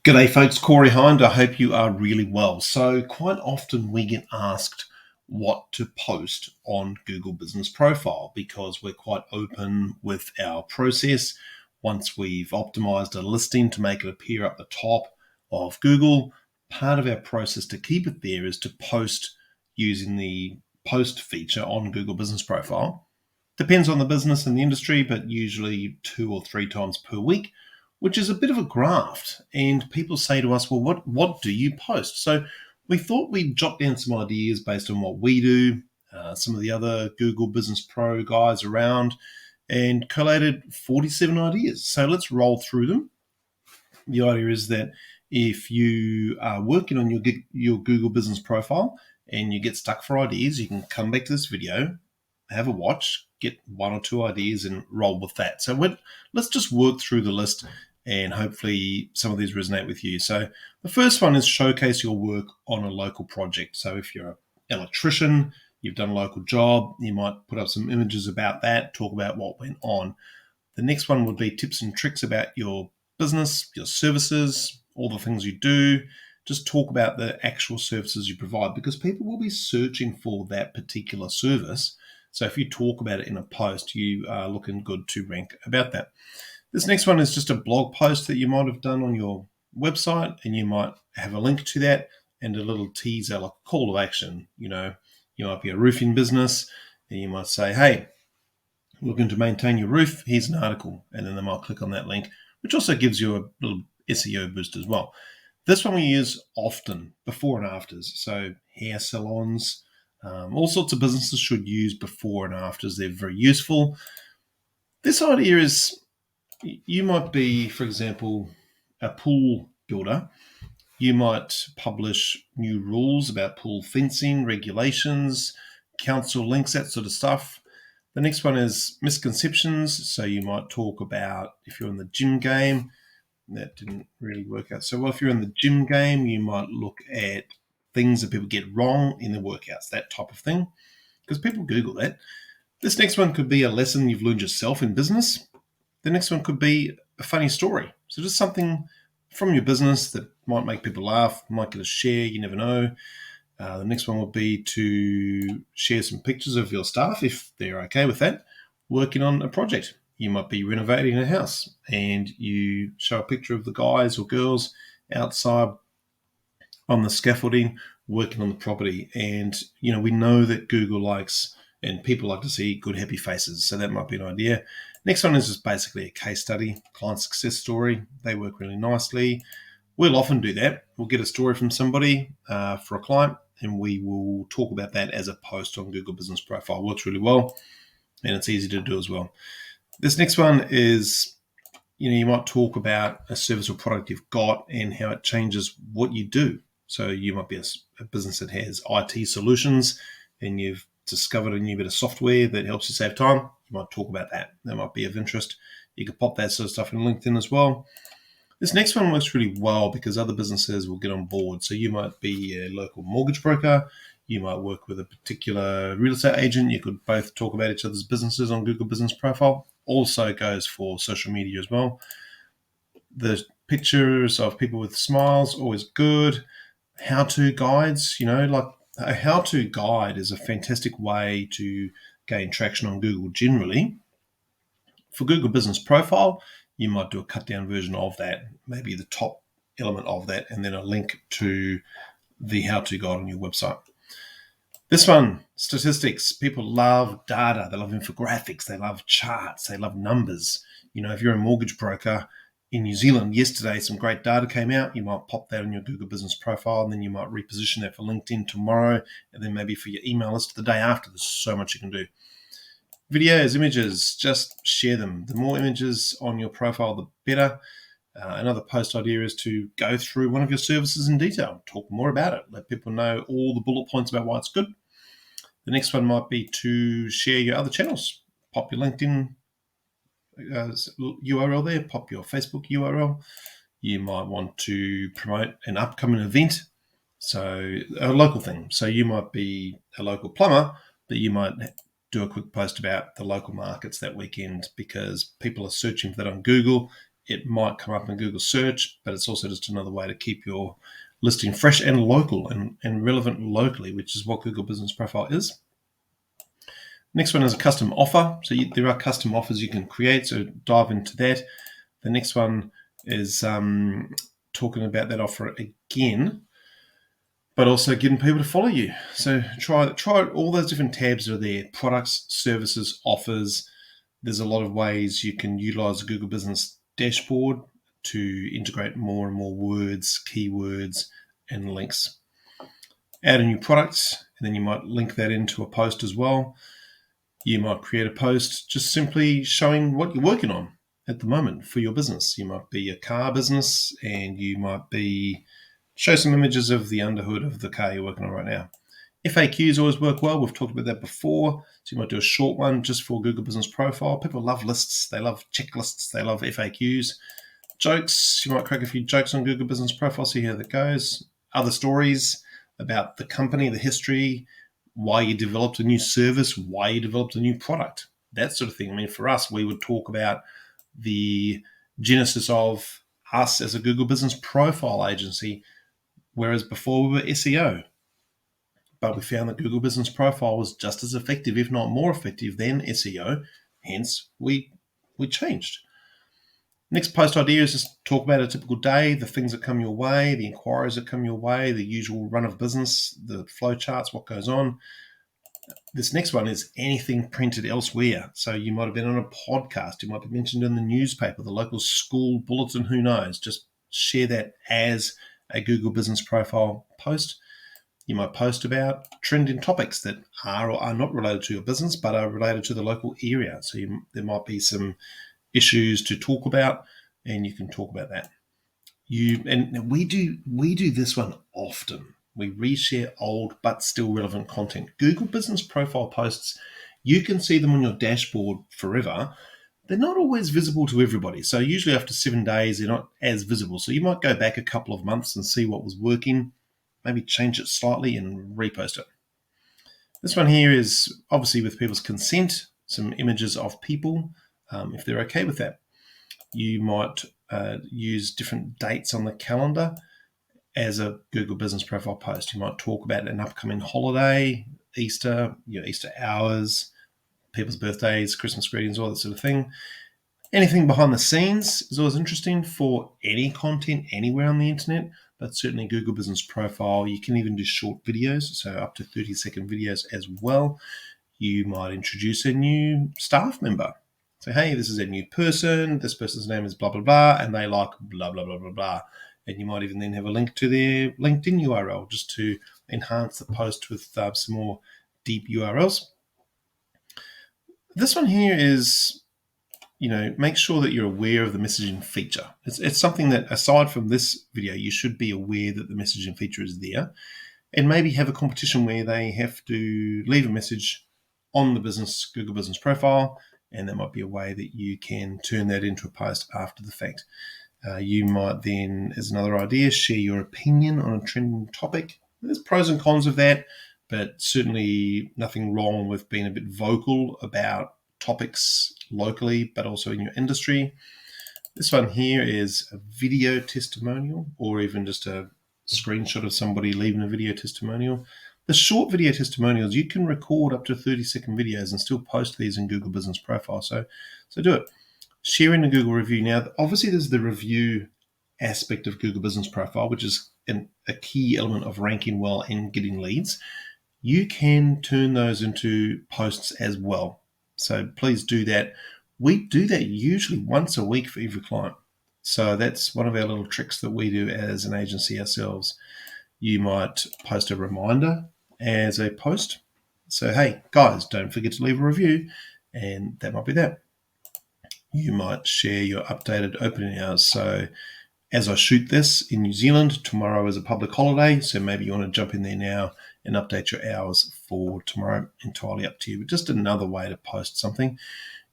G'day folks, Corey Hind. I hope you are really well. So quite often we get asked what to post on Google Business Profile because we're quite open with our process. Once we've optimized a listing to make it appear up the top of Google, part of our process to keep it there is to post using the post feature on Google Business Profile. Depends on the business and the industry, but usually 2 or 3 times per week, which is a bit of a graft. And people say to us, well, what do you post? So we thought we'd jot down some ideas based on what we do, some of the other Google Business Pro guys around, and collated 47 ideas. So let's roll through them. The idea is that if you are working on your Google Business Profile and you get stuck for ideas, you can come back to this video, have a watch, get 1 or 2 ideas and roll with that. So let's just work through the list and hopefully some of these resonate with you. So the first one is showcase your work on a local project. So if you're an electrician, you've done a local job, you might put up some images about that, talk about what went on. The next one would be tips and tricks about your business, your services, all the things you do. Just talk about the actual services you provide because people will be searching for that particular service. So if you talk about it in a post, you are looking good to rank about that. This next one is just a blog post that you might have done on your website, and you might have a link to that and a little teaser, like a call to action. You might be a roofing business and you might say, hey, looking to maintain your roof, here's an article. And then they might click on that link, which also gives you a little SEO boost as well. This one we use often, before and afters. So hair salons, all sorts of businesses should use before and afters. They're very useful. This idea is you might be, for example, a pool builder. You might publish new rules about pool fencing, regulations, council links, that sort of stuff. The next one is misconceptions. So you might talk about if you're in the gym game. That didn't really work out so well. If you're in the gym game, you might look at things that people get wrong in their workouts, that type of thing, because people Google that. This next one could be a lesson you've learned yourself in business. The next one could be a funny story. So just something from your business that might make people laugh, might get a share, you never know. The next one would be to share some pictures of your staff, if they're okay with that, working on a project. You might be renovating a house and you show a picture of the guys or girls outside on the scaffolding working on the property. And, we know that Google likes and people like to see good, happy faces. So that might be an idea. Next one is just basically a case study, client success story. They work really nicely. We'll often do that. We'll get a story from somebody for a client, and we will talk about that as a post on Google Business Profile. Works really well, and it's easy to do as well. This next one is, you might talk about a service or product you've got and how it changes what you do. So you might be a business that has IT solutions and you've discovered a new bit of software that helps you save time. You might talk about that. That might be of interest. You could pop that sort of stuff in LinkedIn as well. This next one works really well because other businesses will get on board. So you might be a local mortgage broker. You might work with a particular real estate agent. You could both talk about each other's businesses on Google Business Profile. Also goes for social media as well. The pictures of people with smiles, always good. How-to guides, like a how-to guide is a fantastic way to gain traction on Google generally. For Google Business Profile, you might do a cut-down version of that, maybe the top element of that, and then a link to the how-to guide on your website. This one, statistics. People love data. They love infographics. They love charts. They love numbers. If you're a mortgage broker in New Zealand, yesterday some great data came out. You might pop that on your Google Business Profile, and then you might reposition that for LinkedIn tomorrow, and then maybe for your email list the day after. There's so much you can do. Videos, images, just share them. The more images on your profile, the better. Another post idea is to go through one of your services in detail, talk more about it, let people know all the bullet points about why it's good. The next one might be to share your other channels. Pop your LinkedIn URL there, pop your Facebook URL. You might want to promote an upcoming event, so a local thing. So you might be a local plumber, but you might do a quick post about the local markets that weekend because people are searching for that on Google. It might come up in Google search, but it's also just another way to keep your listing fresh and local and relevant locally, which is what Google Business Profile is. Next one is a custom offer. So there are custom offers you can create, so dive into that. The next one is talking about that offer again, but also getting people to follow you. So try all those different tabs that are there: products, services, offers. There's a lot of ways you can utilize the Google Business Dashboard to integrate more and more words, keywords, and links. Add a new product, and then you might link that into a post as well. You might create a post just simply showing what you're working on at the moment for your business. You might be a car business, and you might show some images of the underhood of the car you're working on right now. FAQs always work well. We've talked about that before. So you might do a short one just for Google Business Profile. People love lists. They love checklists. They love FAQs. Jokes. You might crack a few jokes on Google Business Profile, see how that goes. Other stories about the company, the history, why you developed a new service, why you developed a new product, that sort of thing. I mean, for us, we would talk about the genesis of us as a Google Business Profile agency, whereas before we were SEO. But we found that Google Business Profile was just as effective, if not more effective, than SEO. Hence, we changed. Next post idea is just talk about a typical day, the things that come your way, the inquiries that come your way, the usual run of business, the flow charts, what goes on. This next one is anything printed elsewhere. So you might have been on a podcast, you might be mentioned in the newspaper, the local school bulletin, who knows. Just share that as a Google Business Profile post. You might post about trending topics that are or are not related to your business, but are related to the local area. So there might be some issues to talk about, and you can talk about that. And we do this one often. We reshare old but still relevant content. Google Business Profile posts, you can see them on your dashboard forever. They're not always visible to everybody. So usually after 7 days, they're not as visible. So you might go back a couple of months and see what was working, maybe change it slightly and repost it. This one here is obviously with people's consent, some images of people, if they're okay with that. You might use different dates on the calendar as a Google Business Profile post. You might talk about an upcoming holiday, Easter, Easter hours, people's birthdays, Christmas greetings, all that sort of thing. Anything behind the scenes is always interesting for any content anywhere on the internet, but certainly Google Business Profile. You can even do short videos, so up to 30-second videos as well. You might introduce a new staff member. So, hey, this is a new person. This person's name is blah, blah, blah, and they like blah, blah, blah, blah, blah. And you might even then have a link to their LinkedIn URL just to enhance the post with some more deep URLs. This one here is, make sure that you're aware of the messaging feature. It's something that, aside from this video, you should be aware that the messaging feature is there, and maybe have a competition where they have to leave a message on the Google Business Profile, and that might be a way that you can turn that into a post after the fact. You might then, as another idea, share your opinion on a trending topic. There's pros and cons of that, but certainly nothing wrong with being a bit vocal about topics locally, but also in your industry. This one here is a video testimonial, or even just a screenshot of somebody leaving a video testimonial. The short video testimonials, you can record up to 30-second videos and still post these in Google Business Profile. So do it. Sharing a Google review. Now, obviously, there's the review aspect of Google Business Profile, which is a key element of ranking well and getting leads. You can turn those into posts as well. So please do that. We do that usually once a week for every client. So that's one of our little tricks that we do as an agency ourselves. You might post a reminder as a post. So, hey, guys, don't forget to leave a review. And that might be that. You might share your updated opening hours. So as I shoot this in New Zealand, tomorrow is a public holiday. So maybe you want to jump in there now and update your hours for tomorrow. Entirely up to you. But just another way to post something.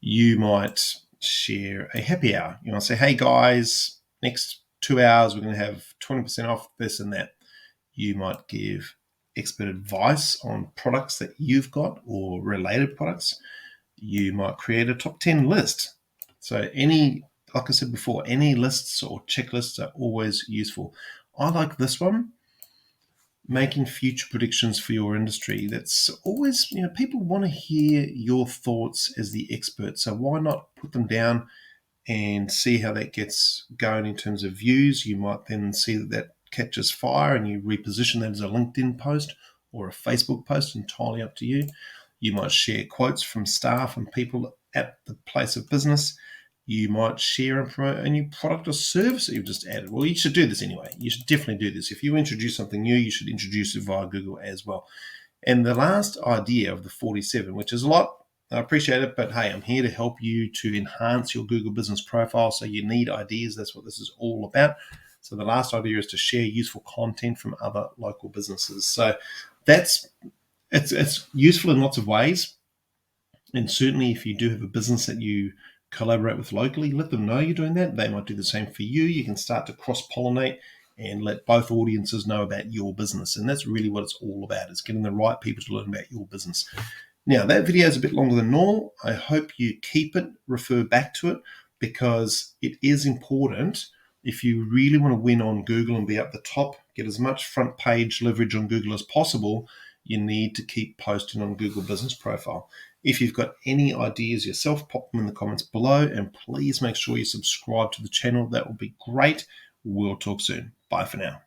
You might share a happy hour. You might say, hey guys, next 2 hours, we're going to have 20% off this and that. You might give expert advice on products that you've got or related products. You might create a top 10 list. So any like I said before, any lists or checklists are always useful. I like this one, making future predictions for your industry. That's always, people want to hear your thoughts as the expert. So why not put them down and see how that gets going in terms of views? You might then see that catches fire and you reposition that as a LinkedIn post or a Facebook post, entirely up to you. You might share quotes from staff and people at the place of business. You might share and promote a new product or service that you've just added. Well, you should do this anyway. You should definitely do this. If you introduce something new, you should introduce it via Google as well. And the last idea of the 47, which is a lot, I appreciate it, but hey, I'm here to help you to enhance your Google business profile. So you need ideas. That's what this is all about. So the last idea is to share useful content from other local businesses. So it's useful in lots of ways. And certainly if you do have a business that you collaborate with locally, let them know you're doing that. They might do the same for you. You can start to cross-pollinate and let both audiences know about your business. And that's really what it's all about. It's getting the right people to learn about your business. Now, that video is a bit longer than normal. I hope you keep it, refer back to it, because it is important. If you really want to win on Google and be up the top, get as much front page leverage on Google as possible, you need to keep posting on Google Business Profile. If you've got any ideas yourself, pop them in the comments below, and please make sure you subscribe to the channel. That will be great. We'll talk soon. Bye for now.